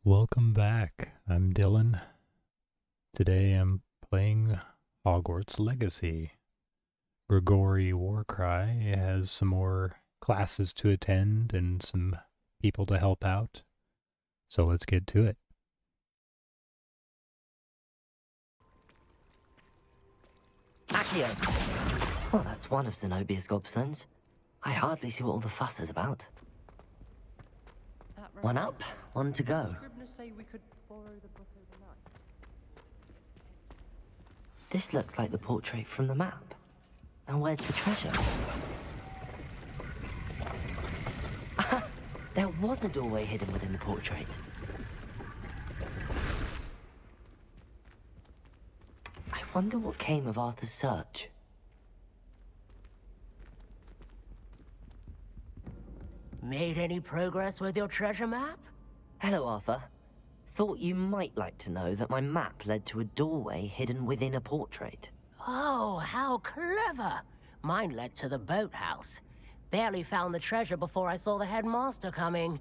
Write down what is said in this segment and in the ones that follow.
Welcome back. I'm Dylan. Today I'm playing Hogwarts Legacy. Gregori Warcry has some more classes to attend and some people to help out. So let's get to it. Accio! Well, that's one of Zenobia's gobstones. I hardly see what all the fuss is about. One up, one to go. This looks like the portrait from the map. Now where's the treasure? There was a doorway hidden within the portrait. I wonder what came of Arthur's search. Made any progress with your treasure map? Hello, Arthur. Thought you might like to know that my map led to a doorway hidden within a portrait. Oh, how clever! Mine led to the boathouse. Barely found the treasure before I saw the headmaster coming.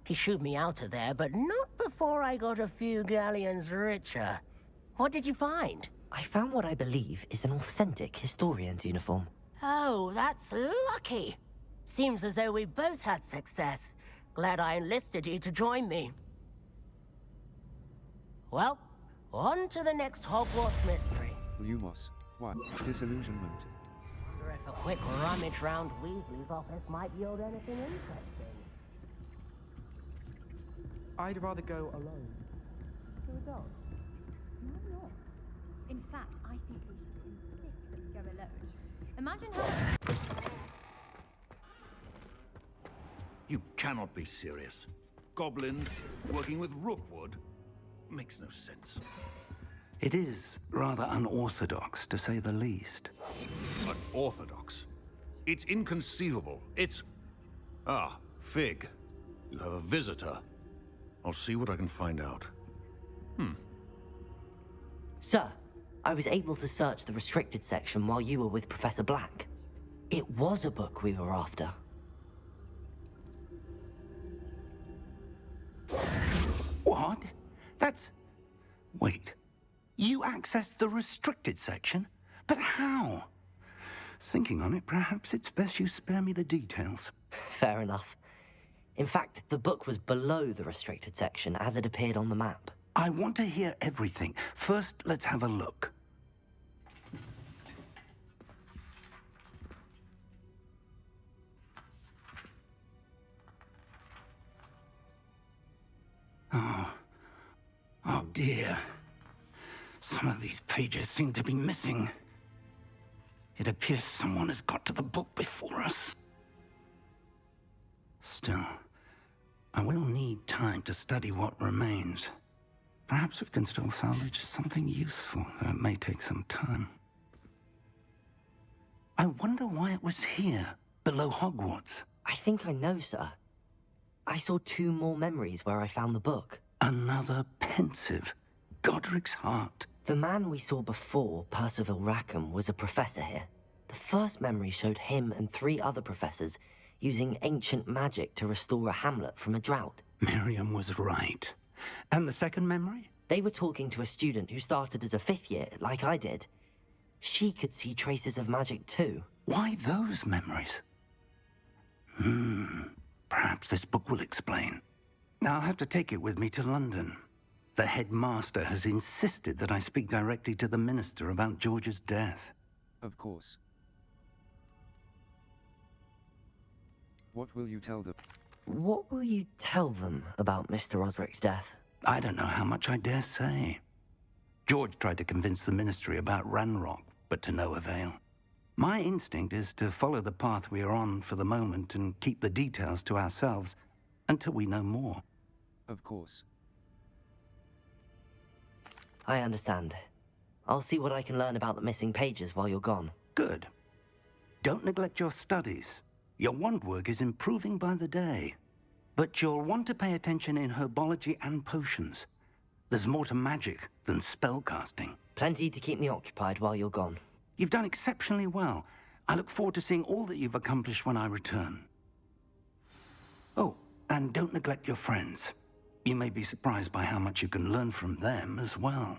He shooed me out of there, but not before I got a few galleons richer. What did you find? I found what I believe is an authentic historian's uniform. Oh, that's lucky. Seems as though we both had success. Glad I enlisted you to join me. Well, on to the next Hogwarts mystery. Lumos. What? Disillusionment. Wonder if a quick rummage round Weasley's office might yield anything interesting. I'd rather go alone. To a dog. No, not. In fact, I think we should insist that we go alone. Imagine how... You cannot be serious. Goblins working with Rookwood makes no sense. It is rather unorthodox, to say the least. Unorthodox? It's inconceivable. It's... Ah, Fig. You have a visitor. I'll see what I can find out. Sir, I was able to search the restricted section while you were with Professor Black. It was a book we were after. What? That's... Wait. You accessed the restricted section? But how? Thinking on it, perhaps it's best you spare me the details. Fair enough. In fact, the book was below the restricted section as it appeared on the map. I want to hear everything. First, let's have a look. Oh dear. Some of these pages seem to be missing. It appears someone has got to the book before us. Still, I will need time to study what remains. Perhaps we can still salvage something useful, though it may take some time. I wonder why it was here, below Hogwarts. I think I know, sir. I saw 2 more memories where I found the book. Another pensive. Godric's heart. The man we saw before, Percival Rackham, was a professor here. The first memory showed him and 3 other professors using ancient magic to restore a hamlet from a drought. Miriam was right. And the second memory? They were talking to a student who started as a 5th year, like I did. She could see traces of magic too. Why those memories? Perhaps this book will explain. I'll have to take it with me to London. The headmaster has insisted that I speak directly to the minister about George's death. Of course. What will you tell them? What will you tell them about Mr. Osric's death? I don't know how much I dare say. George tried to convince the ministry about Ranrock, but to no avail. My instinct is to follow the path we are on for the moment and keep the details to ourselves until we know more. Of course. I understand. I'll see what I can learn about the missing pages while you're gone. Good. Don't neglect your studies. Your wand work is improving by the day. But you'll want to pay attention in herbology and potions. There's more to magic than spellcasting. Plenty to keep me occupied while you're gone. You've done exceptionally well. I look forward to seeing all that you've accomplished when I return. Oh, and don't neglect your friends. You may be surprised by how much you can learn from them as well.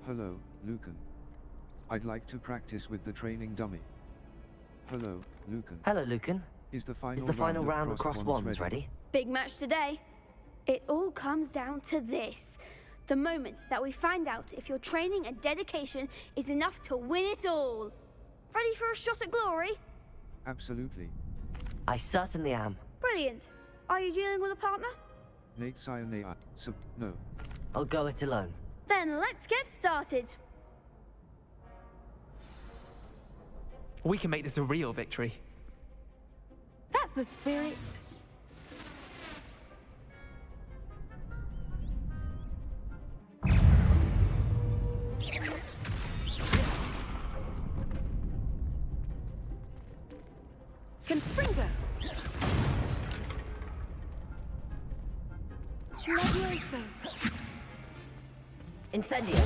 Hello, Lucan. I'd like to practice with the training dummy. Hello, Lucan. Hello, Lucan. Is the final round of cross wands ready? Big match today. It all comes down to this. The moment that we find out if your training and dedication is enough to win it all. Ready for a shot at glory? Absolutely. I certainly am. Brilliant. Are you dealing with a partner? Nate Sayonara. No. I'll go it alone. Then let's get started. We can make this a real victory. That's the spirit. Confringo. Levioso. Incendio.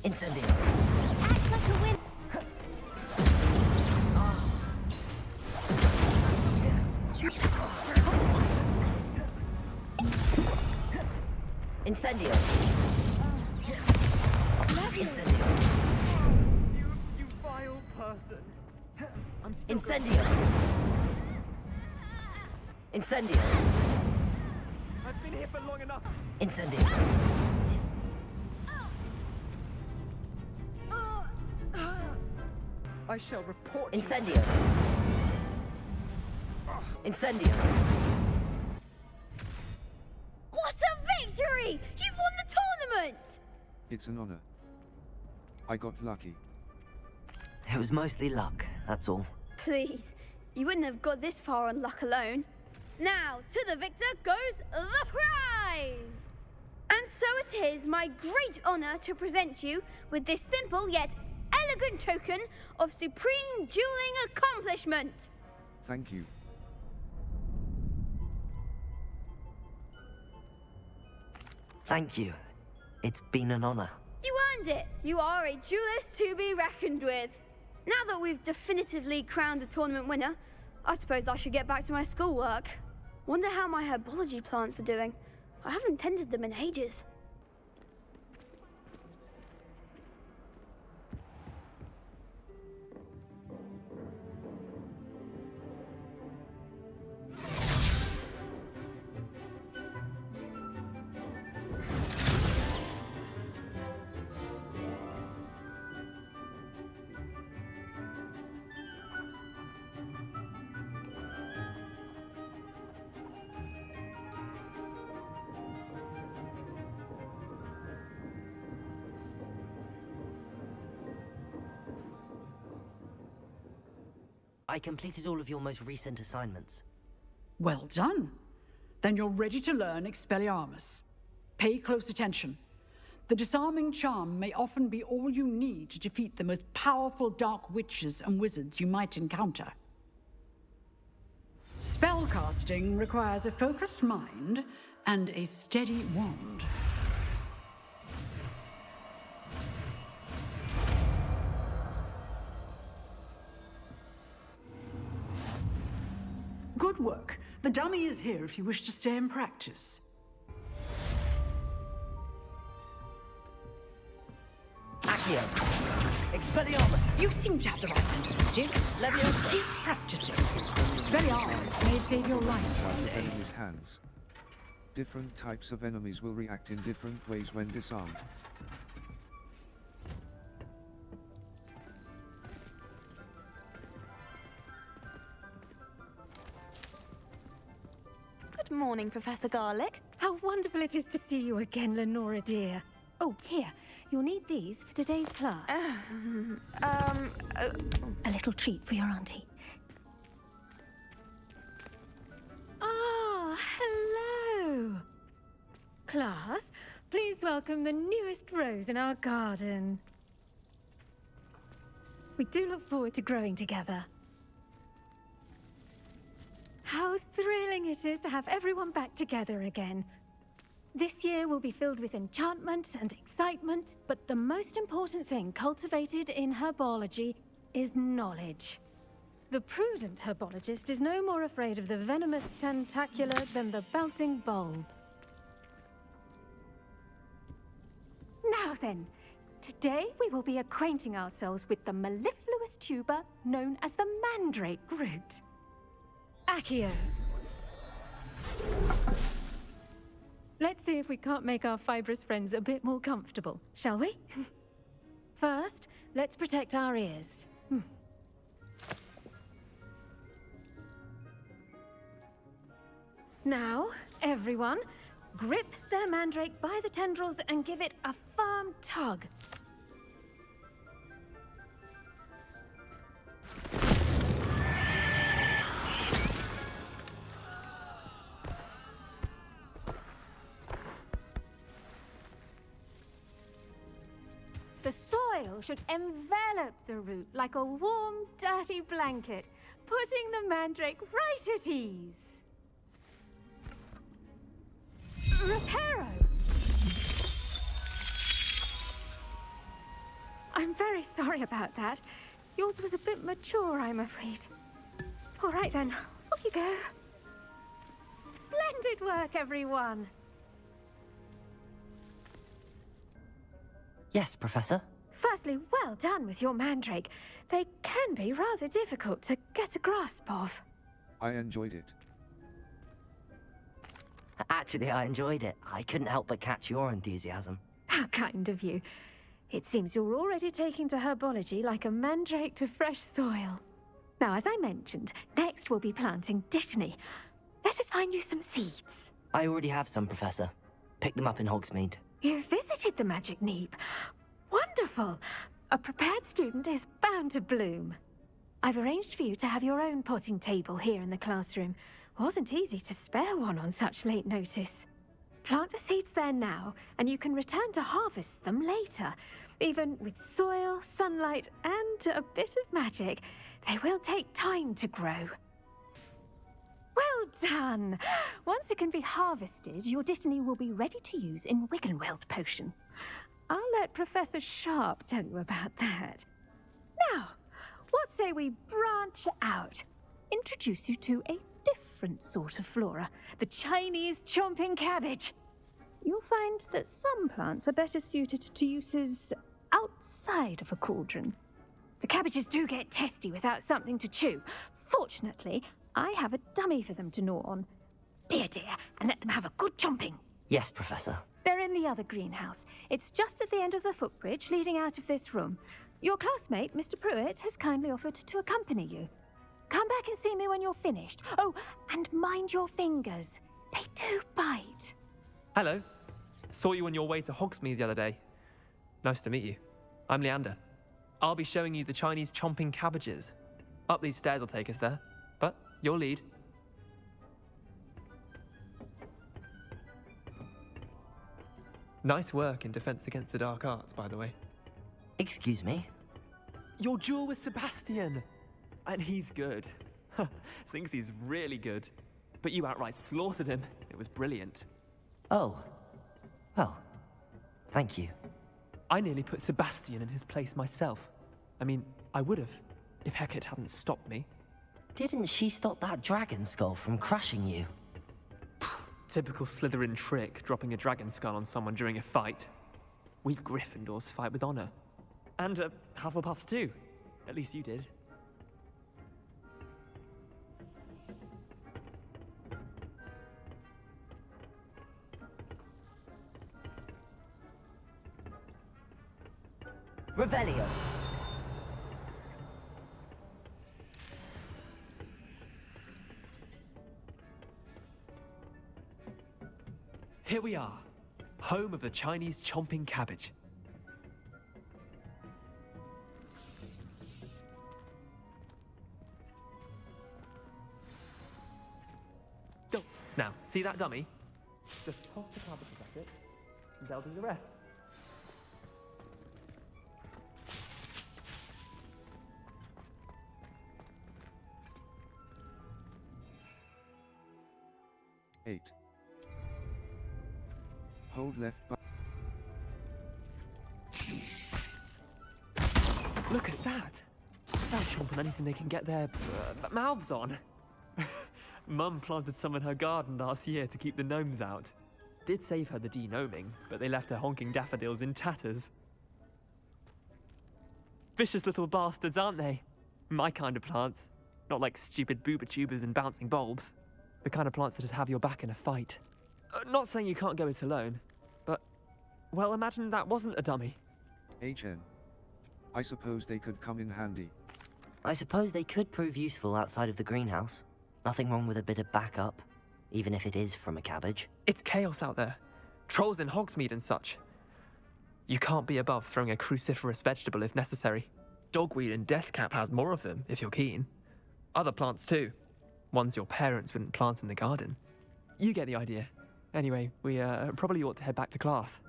Incendio. Act like a win. Incendio. Incendio. You vile person. I'm still Incendio. Incendio. I've been here for long enough. Incendio. I shall report Incendio. Incendio. What a victory! You've won the tournament! It's an honor. I got lucky. It was mostly luck, that's all. Please, you wouldn't have got this far on luck alone. Now, to the victor goes the prize! And so it is my great honor to present you with this simple yet elegant token of supreme dueling accomplishment. Thank you. Thank you. It's been an honor. You earned it. You are a duelist to be reckoned with. Now that we've definitively crowned the tournament winner, I suppose I should get back to my schoolwork. Wonder how my herbology plants are doing. I haven't tended them in ages. I completed all of your most recent assignments. Well done. Then you're ready to learn Expelliarmus. Pay close attention. The disarming charm may often be all you need to defeat the most powerful dark witches and wizards you might encounter. Spellcasting requires a focused mind and a steady wand. Good work. The dummy is here if you wish to stay and practice. Accio. Expelliarmus. You seem to have the right kind of stick. Leviosa. Keep practicing. Expelliarmus may save your life one Out of day. enemies' hands. Different types of enemies will react in different ways when disarmed. Good morning, Professor Garlick. How wonderful it is to see you again, Lenora dear. Oh, here. You'll need these for today's class. A little treat for your auntie. Ah, hello. Class, please welcome the newest rose in our garden. We do look forward to growing together. How thrilling it is to have everyone back together again. This year will be filled with enchantment and excitement, but the most important thing cultivated in herbology is knowledge. The prudent herbologist is no more afraid of the venomous tentacular than the bouncing bulb. Now then, today we will be acquainting ourselves with the mellifluous tuber known as the mandrake root. Accio. Let's see if we can't make our fibrous friends a bit more comfortable, shall we? First, let's protect our ears. Now, everyone, grip their mandrake by the tendrils and give it a firm tug. The soil should envelop the root like a warm, dirty blanket, putting the mandrake right at ease. Reparo! I'm very sorry about that. Yours was a bit mature, I'm afraid. All right then, off you go. Splendid work, everyone! Yes, Professor? Firstly, well done with your mandrake. They can be rather difficult to get a grasp of. I enjoyed it. Actually, I enjoyed it. I couldn't help but catch your enthusiasm. How kind of you. It seems you're already taking to herbology like a mandrake to fresh soil. Now, as I mentioned, next we'll be planting dittany. Let us find you some seeds. I already have some, Professor. Picked them up in Hogsmeade. You visited the Magic Neep. Wonderful! A prepared student is bound to bloom. I've arranged for you to have your own potting table here in the classroom. Wasn't easy to spare one on such late notice. Plant the seeds there now, and you can return to harvest them later. Even with soil, sunlight, and a bit of magic, they will take time to grow. Well done! Once it can be harvested, your dittany will be ready to use in Wiggenweld potion. I'll let Professor Sharp tell you about that. Now, what say we branch out? Introduce you to a different sort of flora, the Chinese chomping cabbage. You'll find that some plants are better suited to uses outside of a cauldron. The cabbages do get testy without something to chew. Fortunately, I have a dummy for them to gnaw on. Be a dear and let them have a good chomping. Yes, Professor. They're in the other greenhouse. It's just at the end of the footbridge leading out of this room. Your classmate, Mr. Pruitt, has kindly offered to accompany you. Come back and see me when you're finished. Oh, and mind your fingers. They do bite. Hello. Saw you on your way to Hogsmeade the other day. Nice to meet you. I'm Leander. I'll be showing you the Chinese chomping cabbages. Up these stairs will take us there, but your lead. Nice work in Defense Against the Dark Arts, by the way. Excuse me? Your duel with Sebastian! And he's good. Thinks he's really good. But you outright slaughtered him. It was brilliant. Oh. Well, thank you. I nearly put Sebastian in his place myself. I mean, I would have, if Hecate hadn't stopped me. Didn't she stop that dragon skull from crushing you? Typical Slytherin trick, dropping a dragon skull on someone during a fight. We Gryffindors fight with honor. And Hufflepuffs too. At least you did. Revelio. Here we are, home of the Chinese chomping cabbage. Oh, now, see that dummy? Just toss the cabbages at it, and they'll do the rest. 8. Hold left button. Look at that! They'll chomp on anything they can get their mouths on. Mum planted some in her garden last year to keep the gnomes out. Did save her the denoming, but they left her honking daffodils in tatters. Vicious little bastards, aren't they? My kind of plants. Not like stupid booba tubers and bouncing bulbs. The kind of plants that just have your back in a fight. Not saying you can't go it alone, but, well, imagine that wasn't a dummy. HN. I suppose they could come in handy. I suppose they could prove useful outside of the greenhouse. Nothing wrong with a bit of backup, even if it is from a cabbage. It's chaos out there. Trolls in Hogsmeade and such. You can't be above throwing a cruciferous vegetable if necessary. Dogweed and deathcap has more of them, if you're keen. Other plants too. Ones your parents wouldn't plant in the garden. You get the idea. Anyway, we probably ought to head back to class.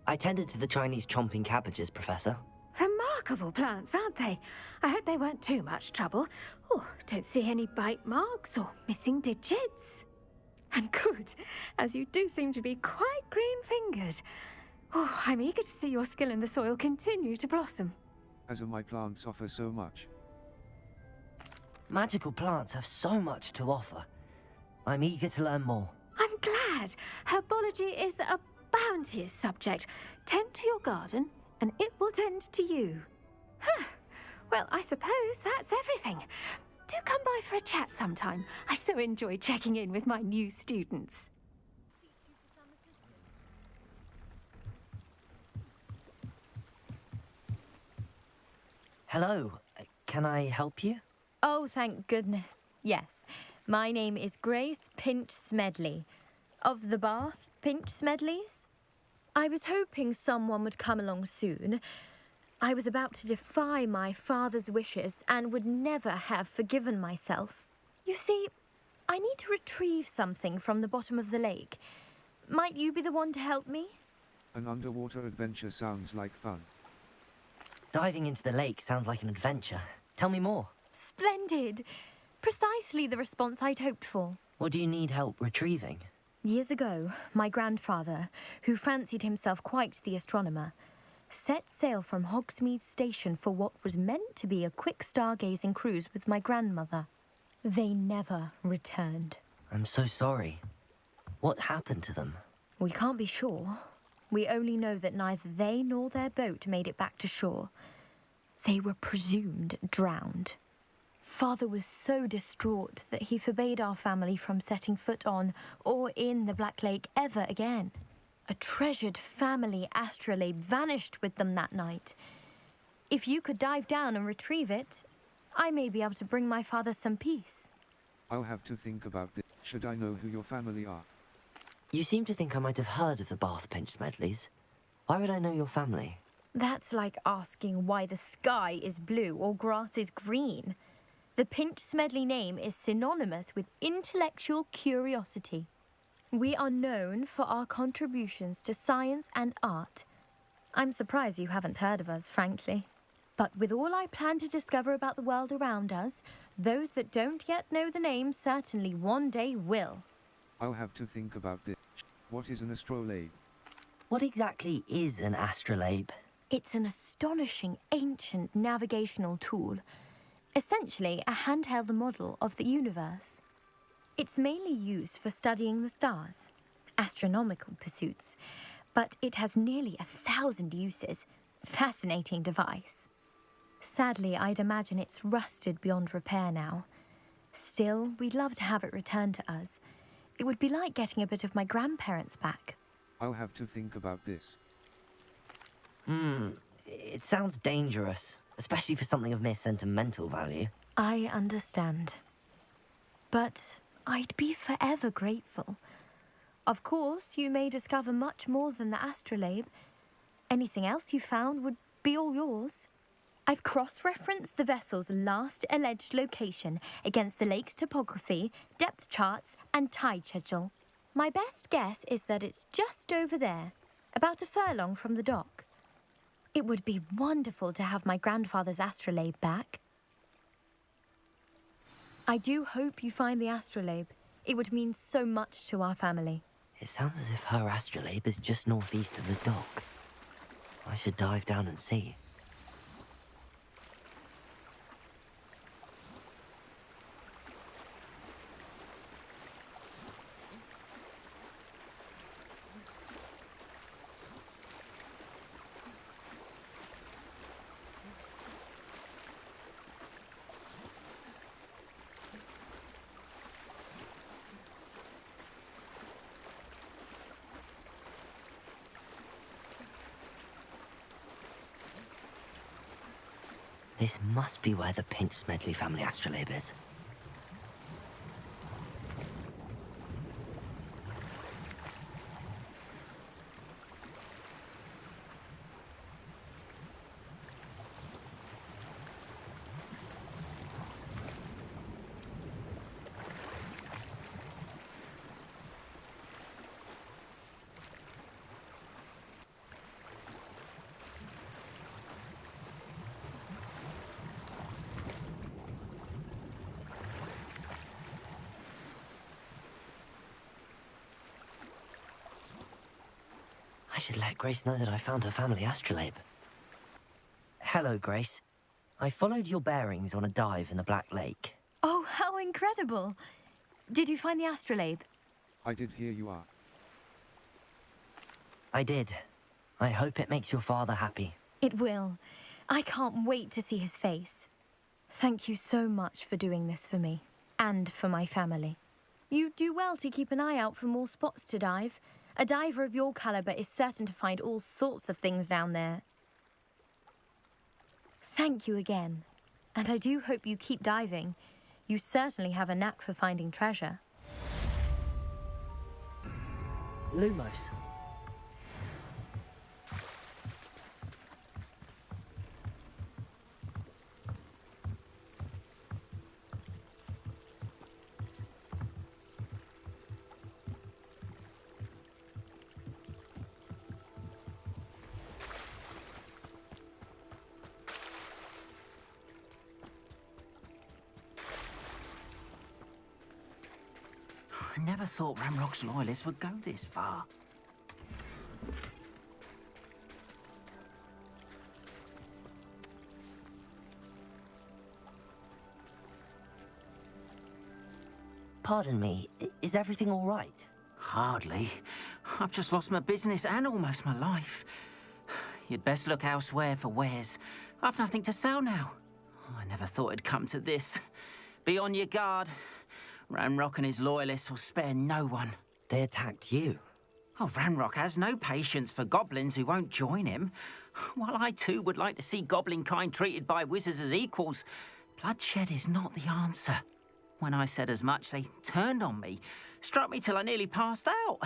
I tended to the Chinese chomping cabbages, Professor. Remarkable plants, aren't they? I hope they weren't too much trouble. Oh, don't see any bite marks or missing digits. And good, as you do seem to be quite green-fingered. Oh, I'm eager to see your skill in the soil continue to blossom. As my plants offer so much. Magical plants have so much to offer. I'm eager to learn more. I'm glad. Herbology is a bounteous subject. Tend to your garden, and it will tend to you. Huh. Well, I suppose that's everything. Do come by for a chat sometime. I so enjoy checking in with my new students. Hello, can I help you? Oh, thank goodness. Yes. My name is Grace Pinch Smedley. Of the Bath Pinch Smedleys? I was hoping someone would come along soon. I was about to defy my father's wishes and would never have forgiven myself. You see, I need to retrieve something from the bottom of the lake. Might you be the one to help me? An underwater adventure sounds like fun. Diving into the lake sounds like an adventure. Tell me more. Splendid! Precisely the response I'd hoped for. What do you need help retrieving? Years ago, my grandfather, who fancied himself quite the astronomer, set sail from Hogsmeade Station for what was meant to be a quick stargazing cruise with my grandmother. They never returned. I'm so sorry. What happened to them? We can't be sure. We only know that neither they nor their boat made it back to shore. They were presumed drowned. Father was so distraught that he forbade our family from setting foot on or in the Black Lake ever again. A treasured family astrolabe vanished with them that night. If you could dive down and retrieve it, I may be able to bring my father some peace. I'll have to think about this. Should I know who your family are? You seem to think I might have heard of the Bath Pinch Smedleys. Why would I know your family? That's like asking why the sky is blue or grass is green. The Pinch Smedley name is synonymous with intellectual curiosity. We are known for our contributions to science and art. I'm surprised you haven't heard of us, frankly. But with all I plan to discover about the world around us, those that don't yet know the name certainly one day will. I'll have to think about this. What is an astrolabe? What exactly is an astrolabe? It's an astonishing ancient navigational tool. Essentially a handheld model of the universe. It's mainly used for studying the stars, astronomical pursuits, but it has nearly 1,000 uses. Fascinating device. Sadly, I'd imagine it's rusted beyond repair now. Still, we'd love to have it returned to us. It would be like getting a bit of my grandparents back. I'll have to think about this. It sounds dangerous, especially for something of mere sentimental value. I understand. But I'd be forever grateful. Of course, you may discover much more than the astrolabe. Anything else you found would be all yours. I've cross-referenced the vessel's last alleged location against the lake's topography, depth charts, and tide schedule. My best guess is that it's just over there, about a furlong from the dock. It would be wonderful to have my grandfather's astrolabe back. I do hope you find the astrolabe. It would mean so much to our family. It sounds as if her astrolabe is just northeast of the dock. I should dive down and see. This must be where the Pinch Smedley family astrolabe is. I should let Grace know that I found her family astrolabe. Hello, Grace. I followed your bearings on a dive in the Black Lake. Oh, how incredible! Did you find the astrolabe? I did hear you are. I did. I hope it makes your father happy. It will. I can't wait to see his face. Thank you so much for doing this for me, and for my family. You do well to keep an eye out for more spots to dive. A diver of your caliber is certain to find all sorts of things down there. Thank you again, and I do hope you keep diving. You certainly have a knack for finding treasure. Lumos. I never thought Ranrock's loyalists would go this far. Pardon me, is everything all right? Hardly. I've just lost my business and almost my life. You'd best look elsewhere for wares. I've nothing to sell now. I never thought it'd come to this. Be on your guard. Ranrock and his loyalists will spare no one. They attacked you? Oh, Ranrock has no patience for goblins who won't join him. While I too would like to see goblin kind treated by wizards as equals, bloodshed is not the answer. When I said as much, they turned on me, struck me till I nearly passed out.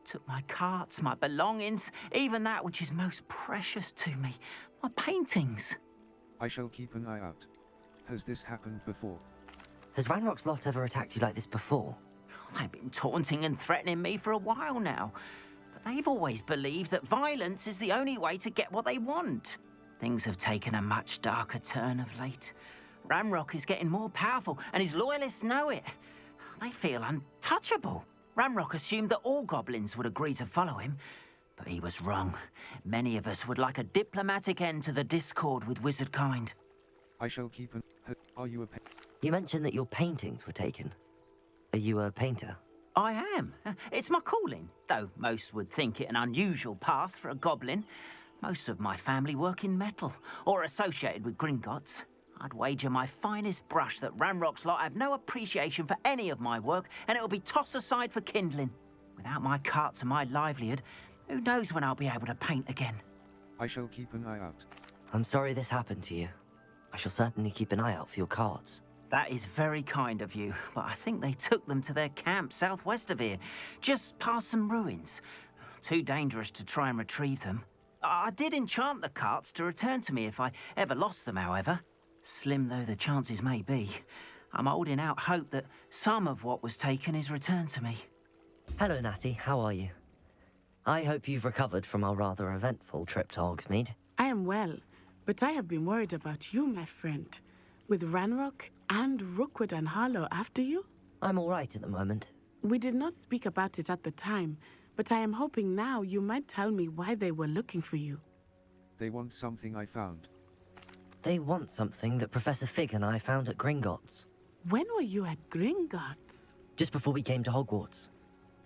Took my carts, my belongings, even that which is most precious to me, my paintings. I shall keep an eye out. Has this happened before? Has Ranrock's lot ever attacked you like this before? They've been taunting and threatening me for a while now. But they've always believed that violence is the only way to get what they want. Things have taken a much darker turn of late. Ranrock is getting more powerful, and his loyalists know it. They feel untouchable. Ranrock assumed that all goblins would agree to follow him, but he was wrong. Many of us would like a diplomatic end to the discord with wizard kind. I shall keep an... Are you a... You mentioned that your paintings were taken. Are you a painter? I am. It's my calling, though most would think it an unusual path for a goblin. Most of my family work in metal, or associated with Gringotts. I'd wager my finest brush that Ranrock's lot have no appreciation for any of my work, and it'll be tossed aside for kindling. Without my carts and my livelihood, who knows when I'll be able to paint again? I shall keep an eye out. I'm sorry this happened to you. I shall certainly keep an eye out for your cards. That is very kind of you, but I think they took them to their camp southwest of here, just past some ruins. Too dangerous to try and retrieve them. I did enchant the carts to return to me if I ever lost them, however. Slim though the chances may be, I'm holding out hope that some of what was taken is returned to me. Hello, Natty. How are you? I hope you've recovered from our rather eventful trip to Hogsmeade. I am well, but I have been worried about you, my friend. With Ranrock and Rookwood and Harlow after you? I'm all right at the moment. We did not speak about it at the time, but I am hoping now you might tell me why they were looking for you. They want something I found. They want something that Professor Fig and I found at Gringotts. When were you at Gringotts? Just before we came to Hogwarts.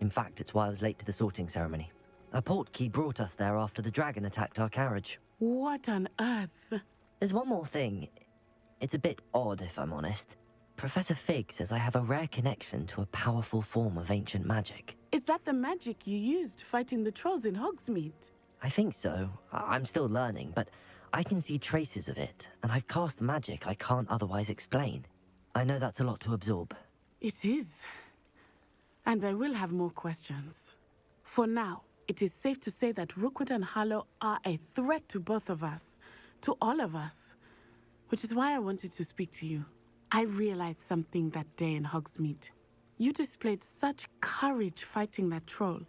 In fact, it's why I was late to the sorting ceremony. A portkey brought us there after the dragon attacked our carriage. What on earth? There's one more thing. It's a bit odd, if I'm honest. Professor Fig says I have a rare connection to a powerful form of ancient magic. Is that the magic you used fighting the trolls in Hogsmeade? I think so. I'm still learning, but I can see traces of it, and I've cast magic I can't otherwise explain. I know that's a lot to absorb. It is. And I will have more questions. For now, it is safe to say that Rookwood and Harlow are a threat to both of us, to all of us, which is why I wanted to speak to you. I realized something that day in Hogsmeade. You displayed such courage fighting that troll,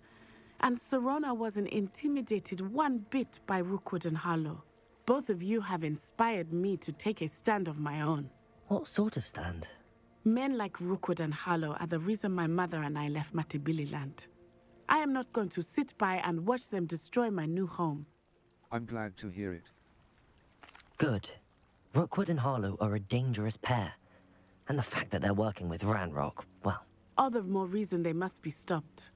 and Serona wasn't intimidated one bit by Rookwood and Harlow. Both of you have inspired me to take a stand of my own. What sort of stand? Men like Rookwood and Harlow are the reason my mother and I left Matabeleland. I am not going to sit by and watch them destroy my new home. I'm glad to hear it. Good. Rookwood and Harlow are a dangerous pair. And the fact that they're working with Ranrock, well... All the more reason they must be stopped.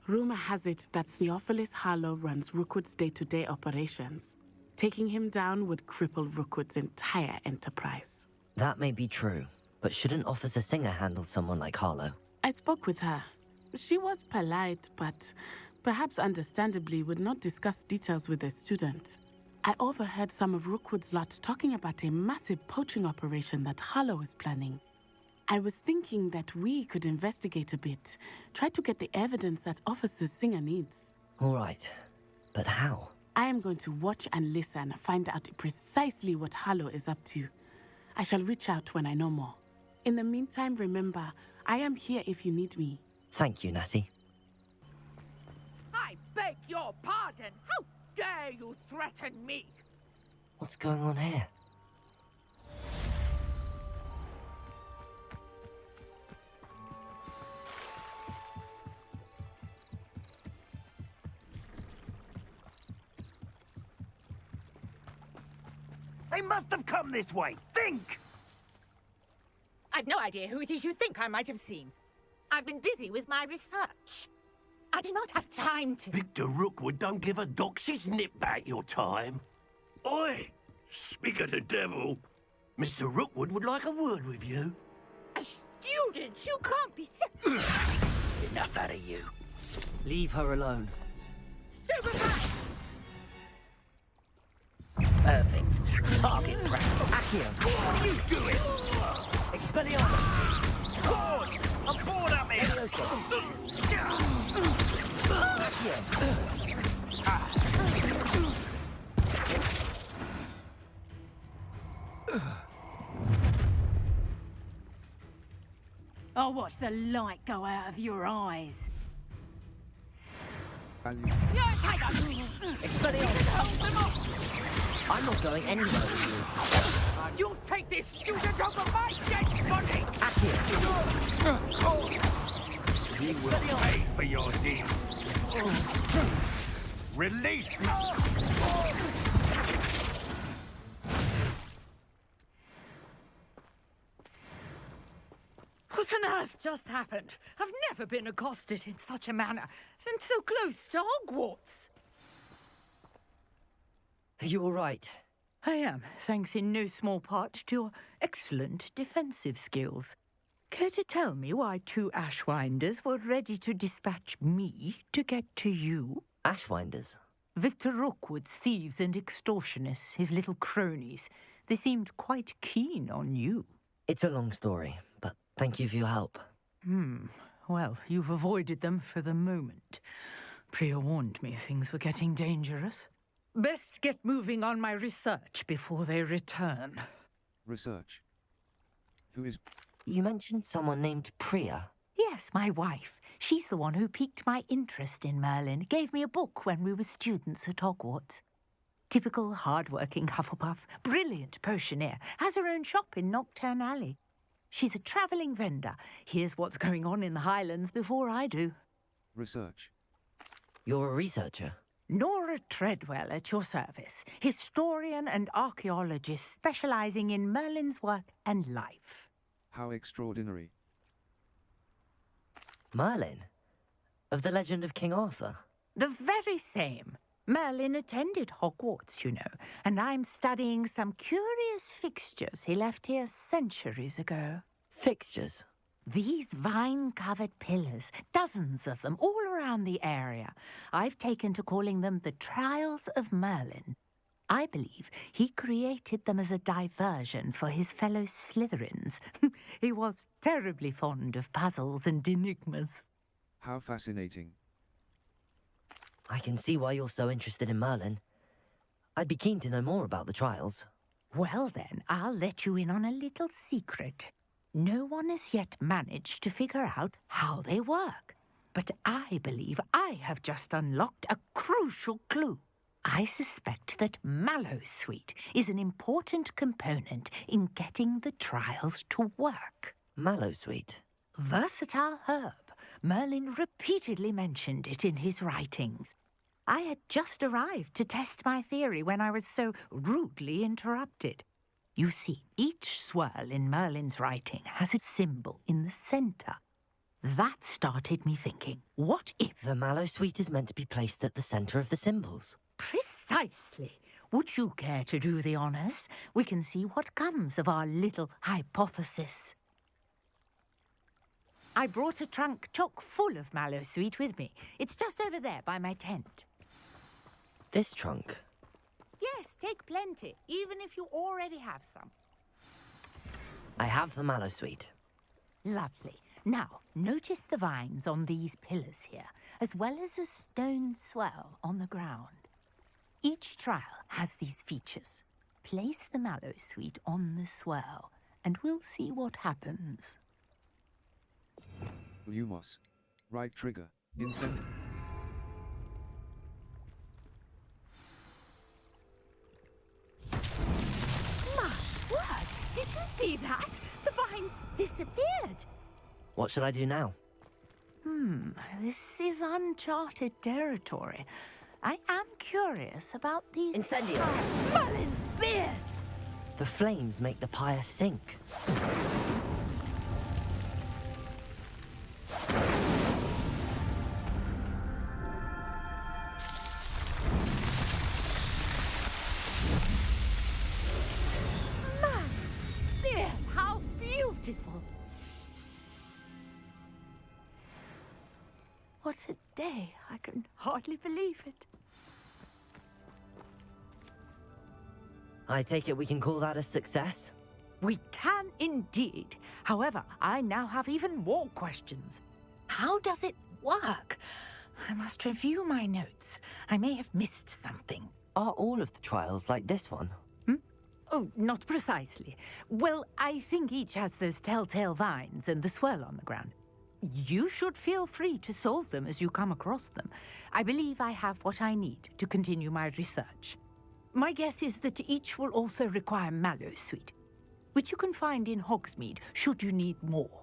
Rumor has it that Theophilus Harlow runs Rookwood's day-to-day operations. Taking him down would cripple Rookwood's entire enterprise. That may be true, but shouldn't Officer Singer handle someone like Harlow? I spoke with her. She was polite, but perhaps understandably would not discuss details with a student. I overheard some of Rookwood's lot talking about a massive poaching operation that Harlow is planning. I was thinking that we could investigate a bit, try to get the evidence that Officer Singer needs. All right, but how? I am going to watch and listen, find out precisely what Harlow is up to. I shall reach out when I know more. In the meantime, remember, I am here if you need me. Thank you, Natty. I beg your pardon. How dare you threaten me? What's going on here? They must have come this way. Think! I've no idea who it is you think I might have seen. I've been busy with my research. I do not have time to... Victor Rookwood don't give a doxy's nip back your time. Oi! Speak of the devil. Mr. Rookwood would like a word with you. A student? You can't be... Enough out of you. Leave her alone. Stupefy! Perfect. Target practice. Accio! What are you doing? Expelliarmus! Board! I'm bored up here! I'll watch the light go out of your eyes. Expelliarmus! I'm not going anywhere with you. You'll take this student over my dead body! Accio! You will pay for your deeds. Release me! What on earth just happened? I've never been accosted in such a manner, and so close to Hogwarts. Are you all right? I am, thanks in no small part to your excellent defensive skills. Care to tell me why two Ashwinders were ready to dispatch me to get to you? Ashwinders? Victor Rookwood's thieves and extortionists, his little cronies. They seemed quite keen on you. It's a long story, but thank you for your help. Well, you've avoided them for the moment. Priya warned me things were getting dangerous. Best get moving on my research before they return. Research. Who is... You mentioned someone named Priya. Yes, my wife. She's the one who piqued my interest in Merlin. Gave me a book when we were students at Hogwarts. Typical hard-working Hufflepuff. Brilliant potioneer. Has her own shop in Knockturn Alley. She's a travelling vendor. Hears what's going on in the Highlands before I do. Research. You're a researcher? Nora Treadwell at your service. Historian and archaeologist specialising in Merlin's work and life. How extraordinary. Merlin? Of the legend of King Arthur? The very same. Merlin attended Hogwarts, you know, and I'm studying some curious fixtures he left here centuries ago. Fixtures? These vine-covered pillars, dozens of them, all around the area. I've taken to calling them the Trials of Merlin. I believe he created them as a diversion for his fellow Slytherins. He was terribly fond of puzzles and enigmas. How fascinating. I can see why you're so interested in Merlin. I'd be keen to know more about the trials. Well then, I'll let you in on a little secret. No one has yet managed to figure out how they work. But I believe I have just unlocked a crucial clue. I suspect that Mallowsweet is an important component in getting the trials to work. Mallowsweet? Versatile herb. Merlin repeatedly mentioned it in his writings. I had just arrived to test my theory when I was so rudely interrupted. You see, each swirl in Merlin's writing has a symbol in the centre. That started me thinking, what if... The Mallowsweet is meant to be placed at the centre of the symbols. Precisely. Would you care to do the honours? We can see what comes of our little hypothesis. I brought a trunk chock full of Mallowsweet with me. It's just over there by my tent. This trunk? Yes, take plenty, even if you already have some. I have the Mallowsweet. Lovely. Now, notice the vines on these pillars here, as well as a stone swell on the ground. Each trial has these features. Place the Mallowsweet on the swell, and we'll see what happens. Lumos. Right trigger. Incentive. My word! Did you see that? The vines disappeared. What should I do now? This is uncharted territory. I am curious about these... Incendio! Merlin's beard! The flames make the pyre sink. Merlin's beard! How beautiful! What a day. I can hardly believe it. I take it we can call that a success? We can indeed. However, I now have even more questions. How does it work? I must review my notes. I may have missed something. Are all of the trials like this one? Oh, not precisely. Well, I think each has those telltale vines and the swirl on the ground. You should feel free to solve them as you come across them. I believe I have what I need to continue my research. My guess is that each will also require Mallowsweet, which you can find in Hogsmeade should you need more.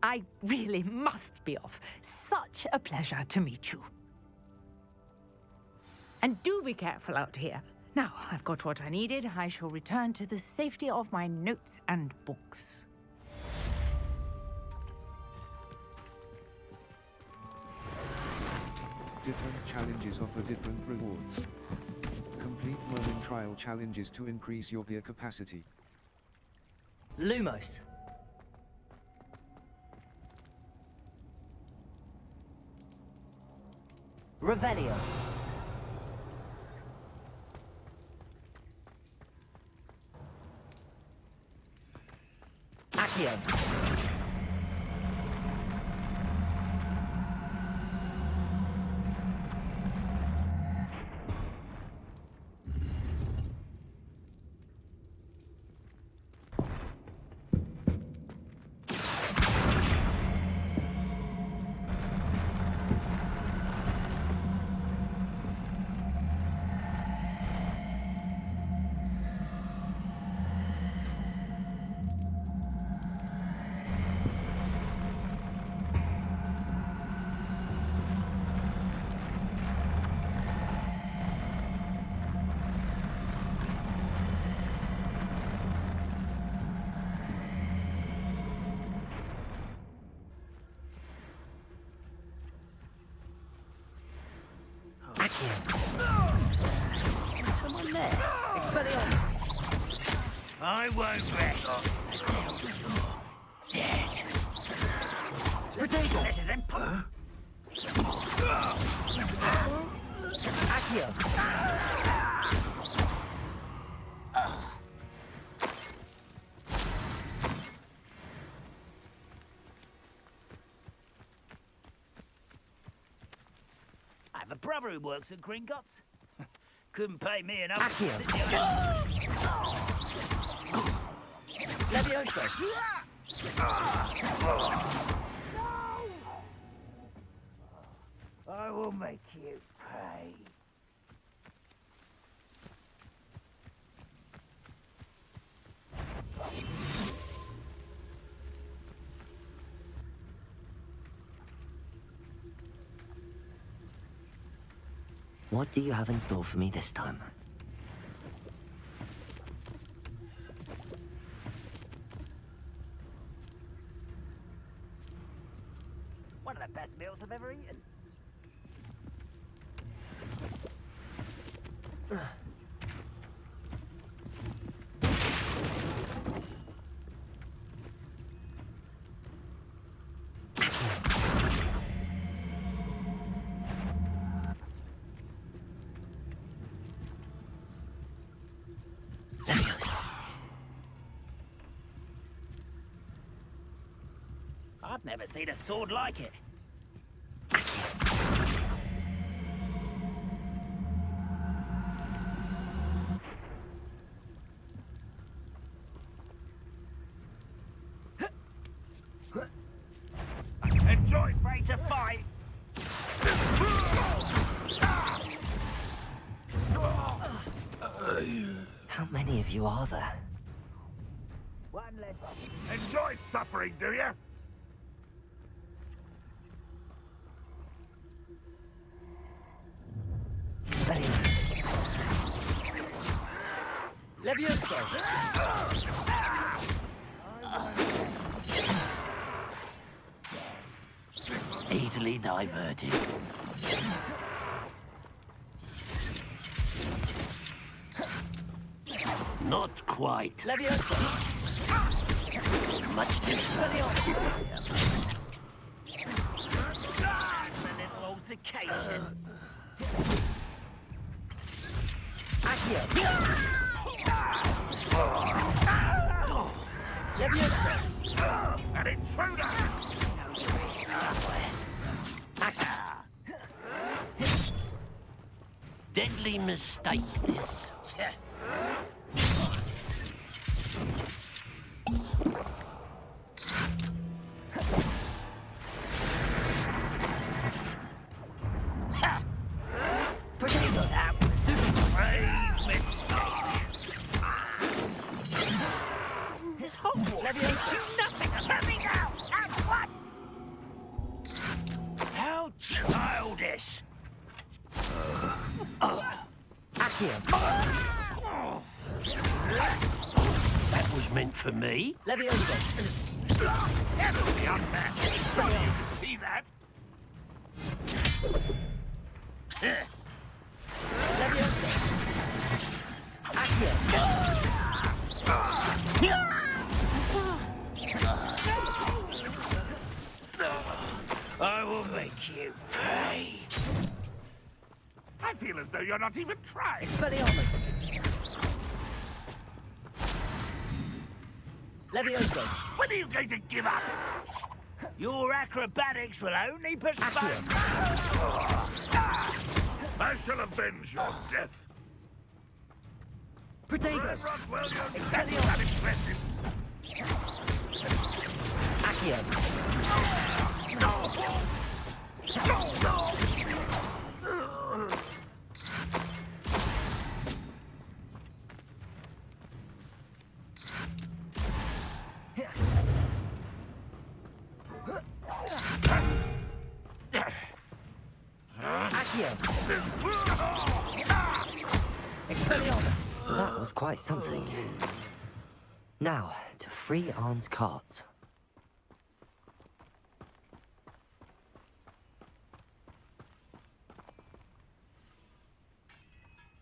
I really must be off. Such a pleasure to meet you. And do be careful out here. Now, I've got what I needed. I shall return to the safety of my notes and books. Different challenges offer different rewards. Complete Merlin trial challenges to increase your gear capacity. Lumos. Revelio. Accio. Someone there. Expelliarmus! I won't rest until you're dead. Protego! This is important. Accio! I have a brother who works at Gringotts. Couldn't pay me enough. Accio! Levioso! I will make you pay. What do you have in store for me this time? One of the best meals I've ever eaten. I've never seen a sword like it. Enjoy! Ready to fight! How many of you are there? One less. Enjoy suffering, do you? Expelliarmus! Levioso! Easily diverted. Not quite. Levioso! Much too slow. A little altercation. Accio! Levioso! An intruder! Deadly mistake, this. Protego! That was the grave mistake. This Hogwarts Levioso! Nothing. Let me go at once. How childish! Accio! That was meant for me. Levioso! Heavily unmatched. See that? Levioso! Accio! I will make you pay. I feel as though you're not even trying. Expelliarmus! Levioso! When are you going to give up? Your acrobatics will only postpone. I shall avenge your death. Protego! Well, you're Expelliarmus! that impressive. Accio! Accio! Expelliarmus! That was quite something. Now, to free Arn's cards.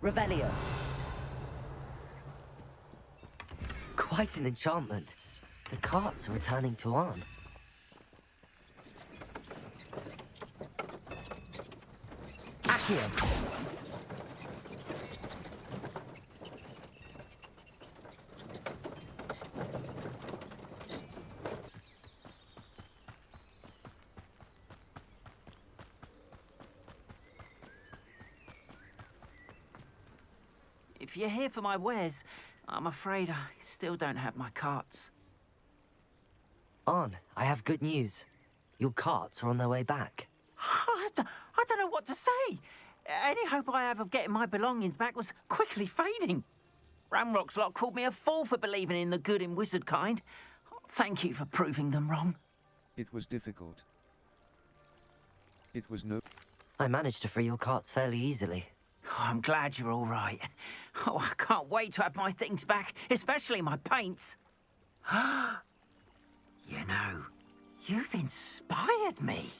Revelio. Quite an enchantment. The carts are returning to Arn. Accio. If you're here for my wares, I'm afraid I still don't have my carts. Arn, I have good news. Your carts are on their way back. I don't know what to say. Any hope I have of getting my belongings back was quickly fading. Ranrock's lot called me a fool for believing in the good in wizard kind. Thank you for proving them wrong. It was difficult. It was no... I managed to free your carts fairly easily. Oh, I'm glad you're all right. Oh, I can't wait to have my things back, especially my paints. You know, you've inspired me.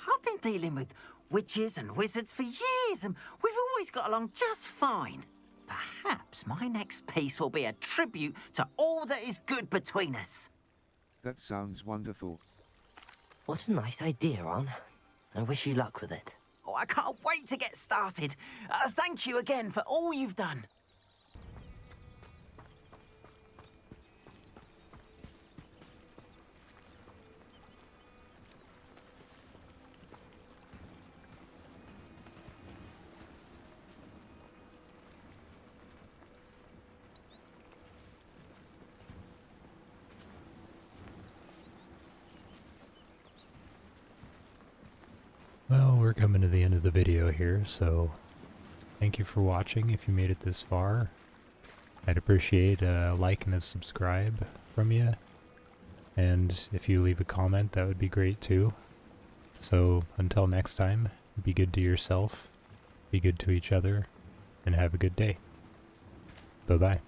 I've been dealing with witches and wizards for years, and we've always got along just fine. Perhaps my next piece will be a tribute to all that is good between us. That sounds wonderful. What a nice idea, Arn. I wish you luck with it. Oh, I can't wait to get started. Thank you again for all you've done. Well, we're coming to the end of the video here, so thank you for watching if you made it this far. I'd appreciate a like and a subscribe from you, and if you leave a comment, that would be great too. So until next time, be good to yourself, be good to each other, and have a good day. Bye-bye.